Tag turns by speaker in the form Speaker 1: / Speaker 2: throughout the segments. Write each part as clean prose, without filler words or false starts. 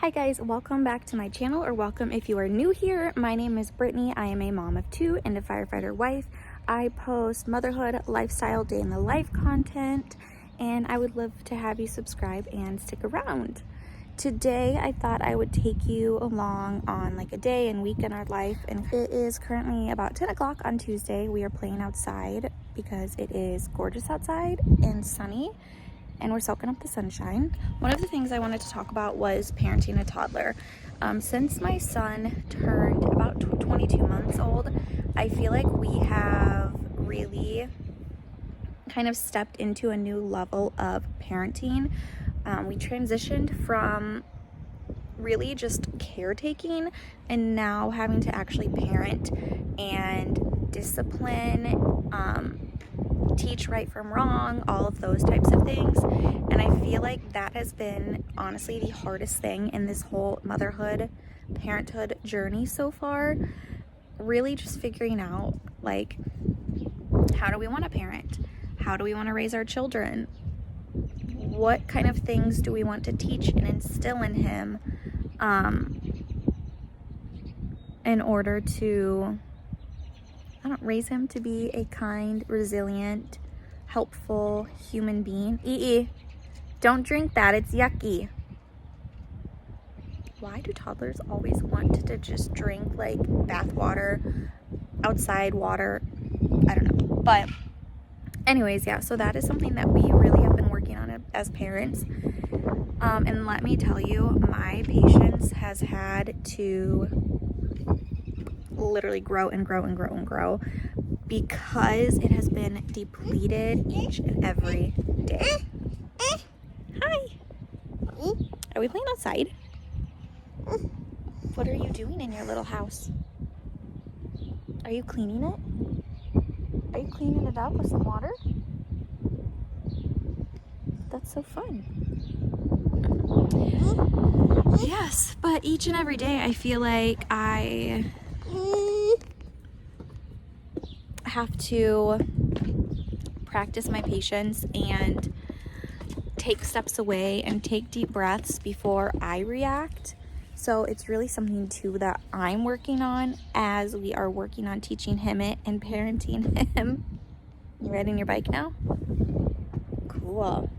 Speaker 1: Hi guys, welcome back to my channel, or welcome if you are new here. My name is Brittany. I am a mom of two and a firefighter wife. I post motherhood, lifestyle, day in the life content, and I would love to have you subscribe and stick around. Today I thought I would take you along on like a day and week in our life, and it is currently about 10 o'clock on Tuesday. We are playing outside because it is gorgeous outside and sunny, and we're soaking up the sunshine. One of the things I wanted to talk about was parenting a toddler. Since my son turned about 22 months old, I feel like we have really kind of stepped into a new level of parenting. We transitioned from really just caretaking and now having to actually parent and discipline, teach right from wrong, all of those types of things. And I feel like that has been honestly the hardest thing in this whole motherhood, parenthood journey so far. Really just figuring out, like, how do we want to parent? How do we want to raise our children? What kind of things do we want to teach and instill in him in order to raise him to be a kind, resilient, helpful human being. Don't drink that, it's yucky. Why do toddlers always want to just drink like bath water, outside water? I don't know. But anyways, yeah, so that is something that we really have been working on as parents. And let me tell you, my patience has had to literally grow and grow and grow and grow, because it has been depleted each and every day. Hi. Are we playing outside? What are you doing in your little house? Are you cleaning it? Are you cleaning it up with some water? That's so fun. Yes, but each and every day I feel like I have to practice my patience and take steps away and take deep breaths before I react. So it's really something too that I'm working on as we are working on teaching him it and parenting him. You riding your bike now? Cool.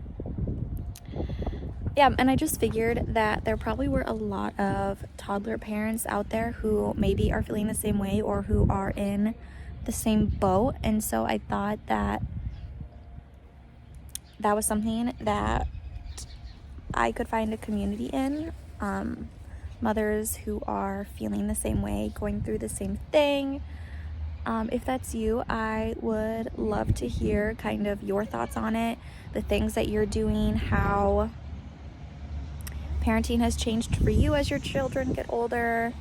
Speaker 1: Yeah, and I just figured that there probably were a lot of toddler parents out there who maybe are feeling the same way or who are in the same boat. And so I thought that that was something that I could find a community in. Mothers who are feeling the same way, going through the same thing. If that's you, I would love to hear kind of your thoughts on it, the things that you're doing, how parenting has changed for you as your children get older.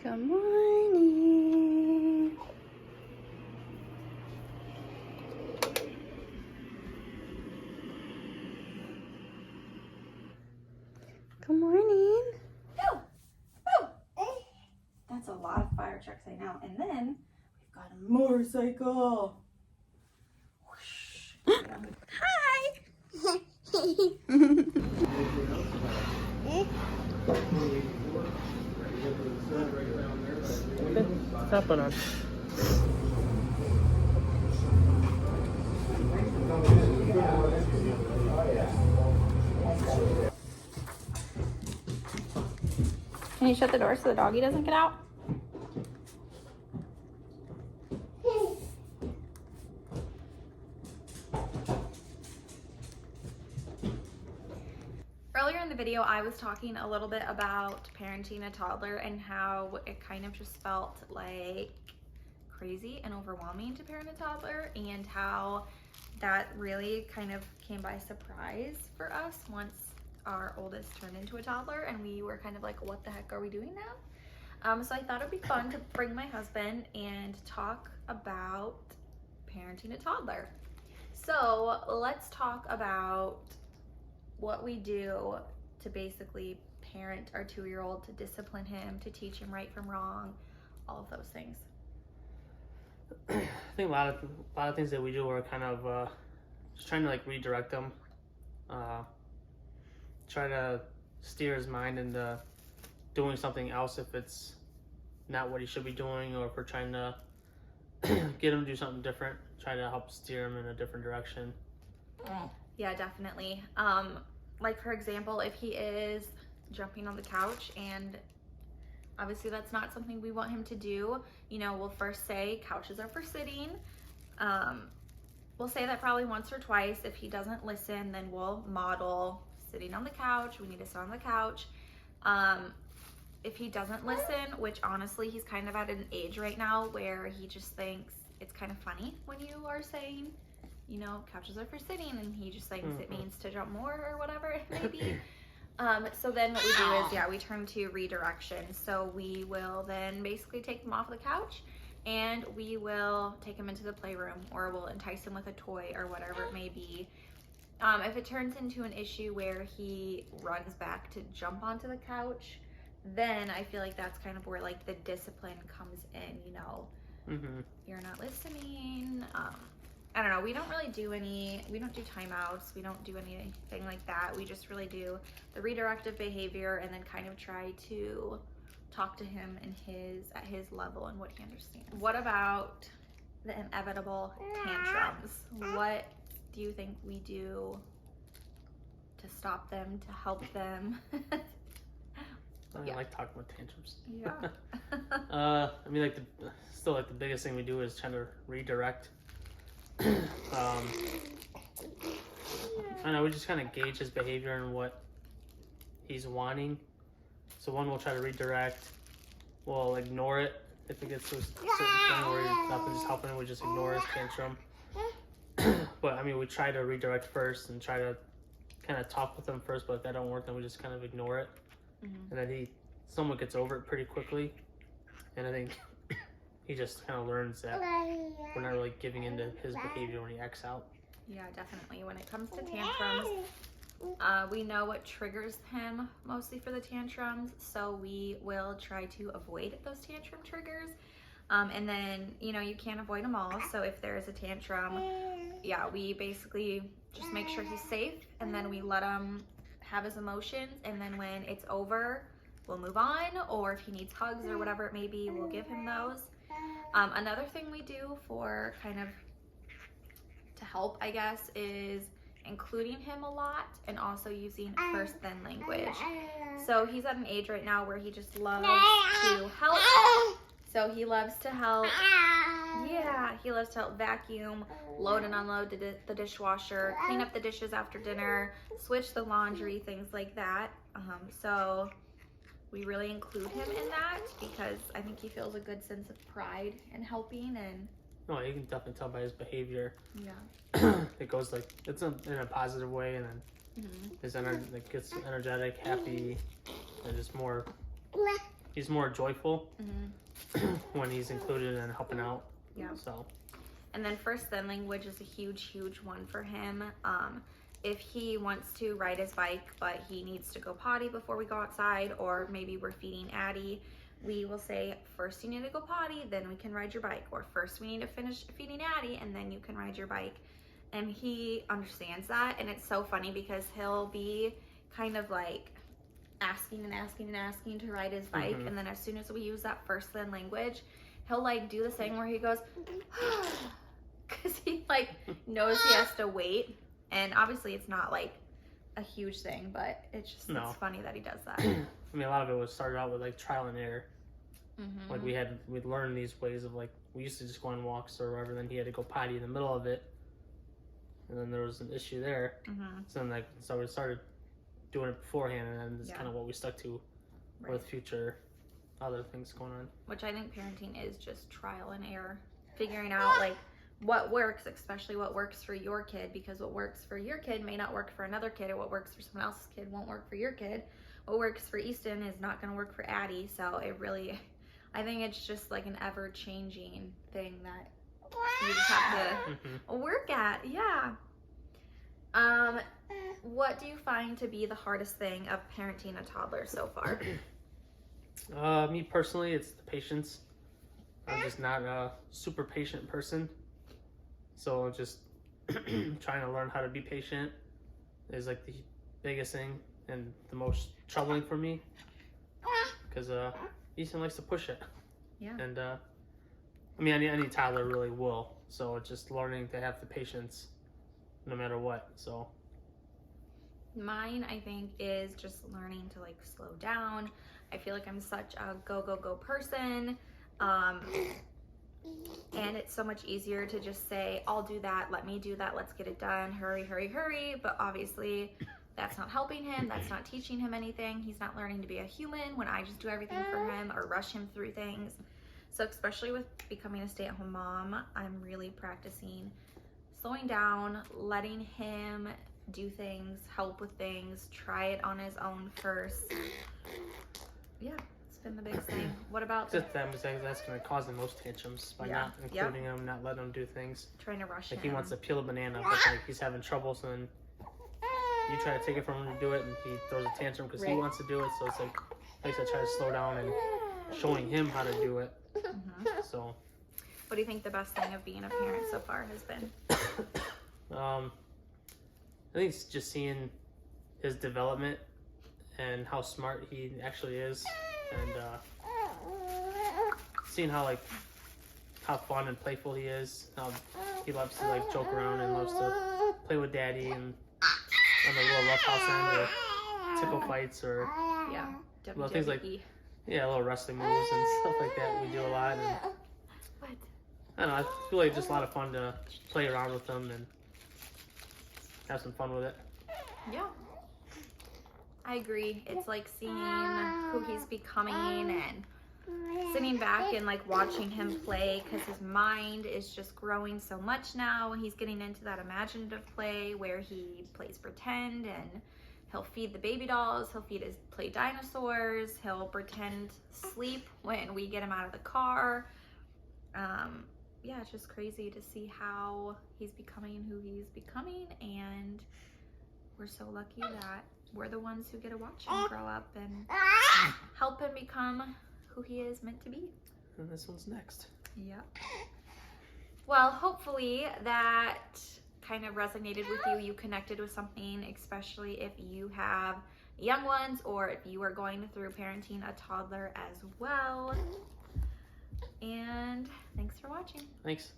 Speaker 1: Good morning. Good morning. Oh, oh. That's a lot of fire trucks I know. And then we've got a motorcycle. Whoosh. Hi.
Speaker 2: What's happening?
Speaker 1: Can you shut the door so the doggy doesn't get out? Earlier in the video, I was talking a little bit about parenting a toddler and how it kind of just felt like crazy and overwhelming to parent a toddler, and how that really kind of came by surprise for us once our oldest turned into a toddler and we were kind of like, what the heck are we doing now? So I thought it'd be fun to bring my husband and talk about parenting a toddler. So let's talk about what we do to basically parent our 2-year-old, to discipline him, to teach him right from wrong, all of those things.
Speaker 2: I think a lot of things that we do are kind of just trying to like redirect them, try to steer his mind into doing something else if it's not what he should be doing, or if we're trying to get him to do something different, try to help steer him in a different direction.
Speaker 1: Yeah, definitely. Like for example, if he is jumping on the couch, and obviously that's not something we want him to do, you know, we'll first say couches are for sitting. We'll say that probably once or twice. If he doesn't listen, then we'll model sitting on the couch. We need to sit on the couch. If he doesn't listen, which honestly he's kind of at an age right now where he just thinks it's kind of funny when you are saying, you know, couches are for sitting, and he just thinks it means to jump more or whatever it may be. So then what we do is, we turn to redirection. So we will then basically take him off the couch and we will take him into the playroom, or we'll entice him with a toy or whatever it may be. If it turns into an issue where he runs back to jump onto the couch, then I feel like that's kind of where like the discipline comes in, you know. You're not listening. I don't know, we don't do timeouts, we don't do anything like that. We just really do the redirective behavior and then kind of try to talk to him at his level and what he understands. What about the inevitable tantrums? What do you think we do to stop them, to help them?
Speaker 2: I like talking about tantrums.
Speaker 1: Yeah.
Speaker 2: I mean, like the biggest thing we do is trying to redirect. I don't know, we just kind of gauge his behavior and what he's wanting. So we'll try to redirect. We'll ignore it if it gets to a certain thing where nothing's helping. We just ignore his tantrum. But I mean, we try to redirect first and try to kind of talk with him first. But if that don't work, then we just kind of ignore it. And then someone gets over it pretty quickly. And I think he just kind of learns that we're not really giving into his behavior when he acts out.
Speaker 1: Yeah, definitely. When it comes to tantrums, we know what triggers him mostly for the tantrums, so we will try to avoid those tantrum triggers. And then, you know, you can't avoid them all. So if there is a tantrum, we basically just make sure he's safe, and then we let him have his emotions, and then when it's over, we'll move on, or if he needs hugs or whatever it may be, we'll give him those. Another thing we do for kind of to help, I guess, is including him a lot and also using first then language. So he's at an age right now where he just loves to help. So he loves to help. Yeah, he loves to help vacuum, load and unload the dishwasher, clean up the dishes after dinner, switch the laundry, things like that. So we really include him in that because I think he feels a good sense of pride in helping. And
Speaker 2: no, you can definitely tell by his behavior.
Speaker 1: Yeah.
Speaker 2: It goes like, it's in a positive way, and then it gets energetic, happy, and just more he's more joyful when he's included and helping out.
Speaker 1: Yeah.
Speaker 2: So.
Speaker 1: And then first then language is a huge one for him. If he wants to ride his bike, but he needs to go potty before we go outside, or maybe we're feeding Addie, we will say, first you need to go potty, then we can ride your bike. Or first we need to finish feeding Addie, and then you can ride your bike. And he understands that, and it's so funny because he'll be kind of like asking to ride his bike, and then as soon as we use that first then language, he'll like do this thing where he goes, because he like knows he has to wait. And obviously it's not like a huge thing, but it's just it's funny that he does that.
Speaker 2: I mean, a lot of it was started out with like trial and error. Like we'd learn these ways of like, we used to just go on walks or whatever, then he had to go potty in the middle of it. And then there was an issue there. So we started doing it beforehand, and then it's kind of what we stuck to with future other things going on.
Speaker 1: Which I think parenting is just trial and error. Figuring out like what works, especially what works for your kid, because what works for your kid may not work for another kid, or what works for someone else's kid won't work for your kid. What works for Easton is not going to work for Addie. So it really, I think it's just like an ever-changing thing that you just have to work at. Yeah. What do you find to be the hardest thing of parenting a toddler so far?
Speaker 2: Me personally, it's the patience. I'm just not a super patient person. So just trying to learn how to be patient is like the biggest thing and the most troubling for me, because Easton likes to push it.
Speaker 1: Yeah.
Speaker 2: And I mean, any toddler really will. So it's just learning to have the patience no matter what. So
Speaker 1: mine, I think, is just learning to like slow down. I feel like I'm such a go person. And it's so much easier to just say, I'll do that, let me do that, let's get it done, hurry. But obviously that's not helping him, that's not teaching him anything. He's not learning to be a human when I just do everything for him or rush him through things. So especially with becoming a stay-at-home mom, I'm really practicing slowing down, letting him do things, help with things, try it on his own first. Yeah. Been the biggest thing. What about
Speaker 2: just that's going to cause the most tantrums by not including him, not letting him do things.
Speaker 1: Trying to rush him.
Speaker 2: He wants to peel a banana, but like he's having trouble, so then you try to take it from him to do it, and he throws a tantrum because he wants to do it. So it's like I try to slow down and showing him how to do it. So,
Speaker 1: what do you think the best thing of being a parent so far has been?
Speaker 2: I think it's just seeing his development and how smart he actually is. And seeing how fun and playful he is. He loves to like joke around and loves to play with Daddy and on the little roughhouse end or tickle fights or little things like little wrestling moves and stuff like that. We do a lot. And I don't know. I feel like it's just a lot of fun to play around with him and have some fun with it.
Speaker 1: Yeah. I agree. It's like seeing who he's becoming and sitting back and like watching him play, because his mind is just growing so much now, and he's getting into that imaginative play where he plays pretend, and he'll feed the baby dolls, he'll play dinosaurs, he'll pretend sleep when we get him out of the car. Yeah, it's just crazy to see how he's becoming who he's becoming, and we're so lucky that we're the ones who get to watch him grow up and help him become who he is meant to be.
Speaker 2: And this one's next.
Speaker 1: Yep. Well, hopefully that kind of resonated with you. You connected with something, especially if you have young ones or if you are going through parenting a toddler as well. And thanks for watching.
Speaker 2: Thanks.